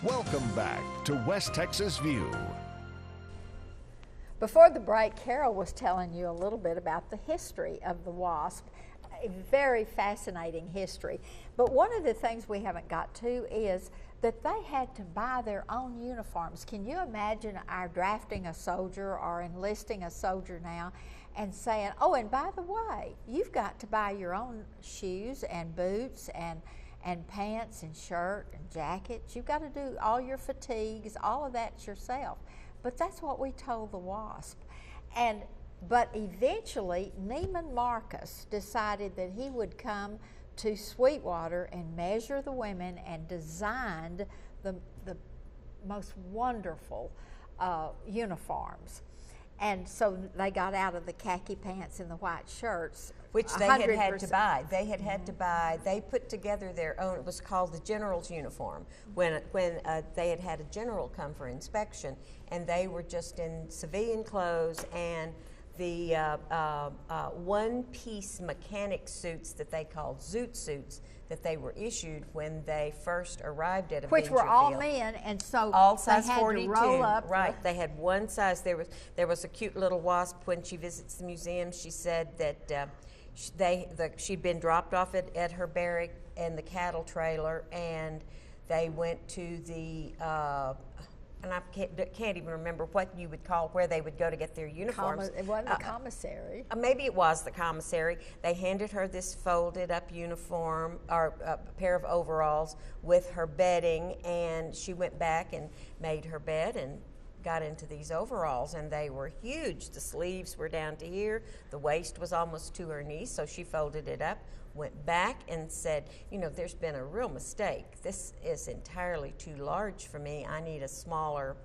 Welcome back to West Texas View. Before the break, Carol was telling you a little bit about the history of the WASP. A very fascinating history. But one of the things we haven't got to is that they had to buy their own uniforms. Can you imagine our drafting a soldier or enlisting a soldier now and saying, oh, and by the way, you've got to buy your own shoes and boots and pants and shirt and jackets. You've got to do all your fatigues, all of that yourself. But that's what we told the WASP. But eventually, Neiman Marcus decided that he would come to Sweetwater and measure the women and designed the most wonderful uniforms. And so they got out of the khaki pants and the white shirts. Which they had to buy. They had to buy. They put together their own. It was called the general's uniform. When they had a general come for inspection, and they were just in civilian clothes and the one-piece mechanic suits that they called zoot suits that they were issued when they first arrived at a which were all men, and so all size they had 42. To roll up. Right, they had one size. There was a cute little WASP when she visits the museum. She said that she'd been dropped off at her barrack in the cattle trailer, and they went to the and I can't even remember what you would call where they would go to get their uniforms. It wasn't the commissary. Maybe it was the commissary. They handed her this folded up uniform or a pair of overalls with her bedding, and she went back and made her bed and got into these overalls, and they were huge. The sleeves were down to here. The waist was almost to her knees, so she folded it up, went back and said, you know, there's been a real mistake. This is entirely too large for me. I need a smaller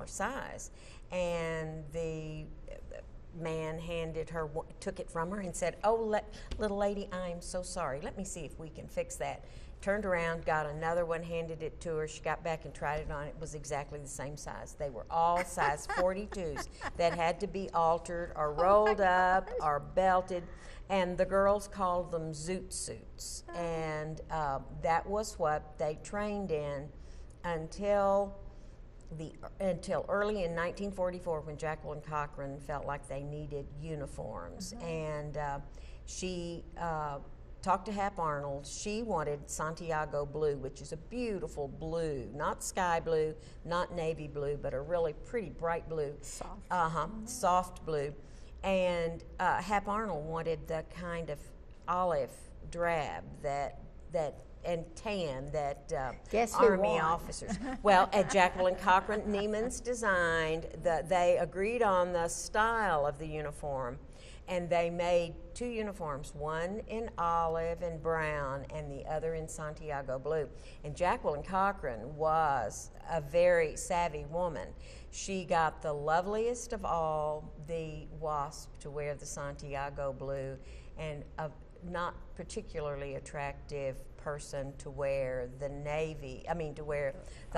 size. And the man took it from her and said, oh, little lady, I'm so sorry. Let me see if we can fix that. Turned around, got another one, handed it to her. She got back and tried it on. It was exactly the same size. They were all size 42s that had to be altered or rolled up or belted. And the girls called them zoot suits. And that was what they trained in until early in 1944, when Jacqueline Cochran felt like they needed uniforms. And she talked to Hap Arnold. She wanted Santiago blue, which is a beautiful blue, not sky blue, not navy blue, but a really pretty bright blue. Soft. Soft blue. And Hap Arnold wanted the kind of olive drab and tan that Army officers. Well, at Jacqueline Cochran, Neiman's designed. They agreed on the style of the uniform, and they made two uniforms, one in olive and brown and the other in Santiago blue. And Jacqueline Cochran was a very savvy woman. She got the loveliest of all the WASP to wear the Santiago blue, and a not particularly attractive person to wear the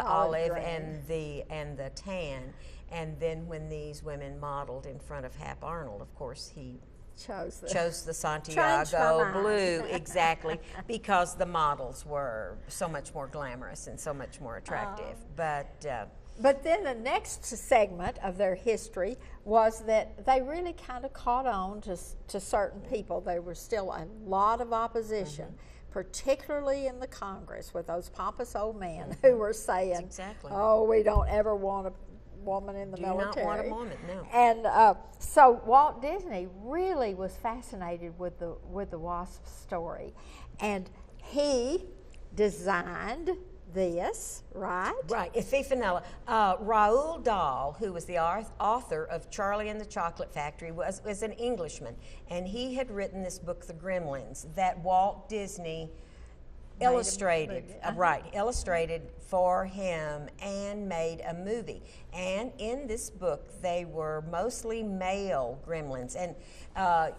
olive and the tan. And then when these women modeled in front of Hap Arnold, of course he chose the Santiago blue, exactly, because the models were so much more glamorous and so much more attractive. But then the next segment of their history was that they really kind of caught on to certain people. There was still a lot of opposition, particularly in the Congress, with those pompous old men who were saying, oh, we don't ever want a woman in the military. Do not want a woman, no. And so Walt Disney really was fascinated with the WASP story, and he designed this, right? Right, Fifinella. Roald Dahl, who was the author of Charlie and the Chocolate Factory, was an Englishman, and he had written this book, The Gremlins, that Walt Disney illustrated for him and made a movie. And in this book, they were mostly male gremlins, and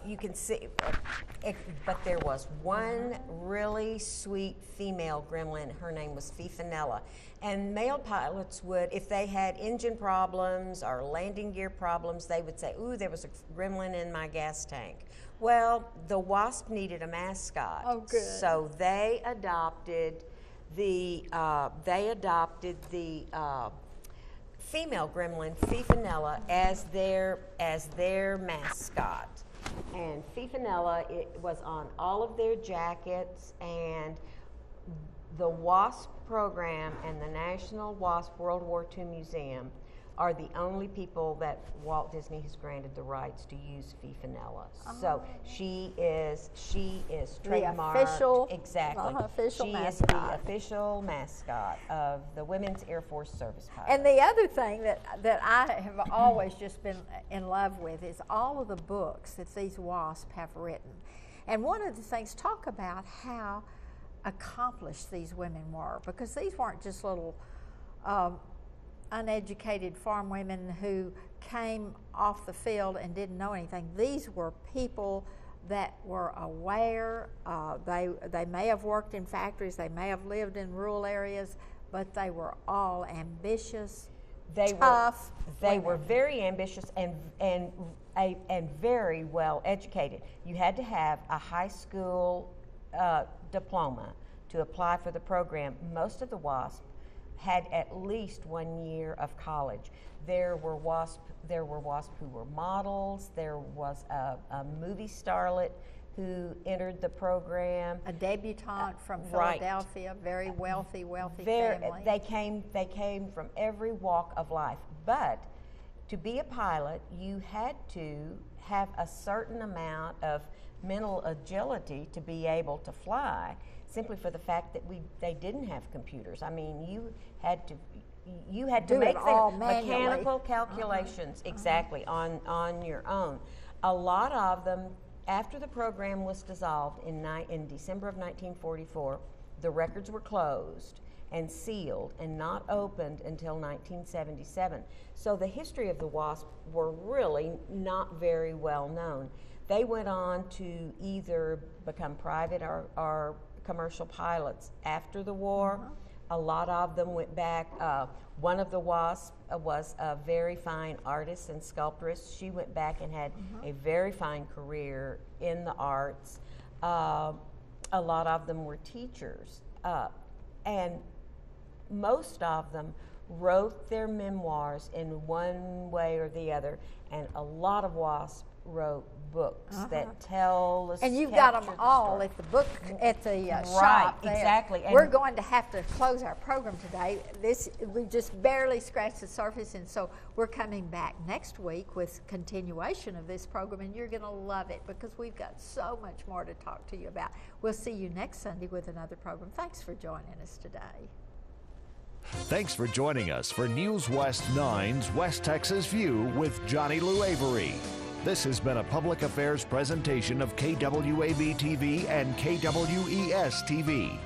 you can see, but there was one really sweet female gremlin. Her name was Fifinella. And male pilots would, if they had engine problems or landing gear problems, they would say, ooh, there was a gremlin in my gas tank. Well, the WASP needed a mascot. Oh, good. So they adopted they adopted the female gremlin, Fifinella, as their mascot. And Fifinella, it was on all of their jackets, and the WASP program and the National WASP World War II Museum are the only people that Walt Disney has granted the rights to use Fifinella. So she is trademarked. The official, exactly. Official she mascot. is the official mascot of the Women's Air Force Service Pilots. And the other thing that I have always just been in love with is all of the books that these WASP have written. And one of the things, talk about how accomplished these women were, because these weren't just little uneducated farm women who came off the field and didn't know anything. These were people that were aware. They may have worked in factories, they may have lived in rural areas, but they were all ambitious, tough. They were very ambitious and very well educated. You had to have a high school diploma to apply for the program. Most of the WASP had at least 1 year of college. There were WASP who were models. There was a movie starlet who entered the program. A debutante from Philadelphia, very wealthy family. They came from every walk of life. But to be a pilot, you had to have a certain amount of mental agility to be able to fly, simply for the fact that they didn't have computers. I mean, you had to make the mechanical calculations exactly on your own. A lot of them, after the program was dissolved in December of 1944, the records were closed and sealed and not opened until 1977. So the history of the WASP were really not very well known. They went on to either become private or commercial pilots after the war. A lot of them went back. One of the WASP was a very fine artist and sculptress. She went back and had a very fine career in the arts. A lot of them were teachers. And most of them wrote their memoirs in one way or the other. And a lot of WASP wrote books that tell us. And you've got them all at the shop there. Exactly. And we're going to have to close our program today. We just barely scratched the surface, and so we're coming back next week with continuation of this program, and you're going to love it because we've got so much more to talk to you about. We'll see you next Sunday with another program. Thanks for joining us today. Thanks for joining us for News West 9's West Texas View with Johnny Lou Avery. This has been a public affairs presentation of KWAB TV and KWES TV.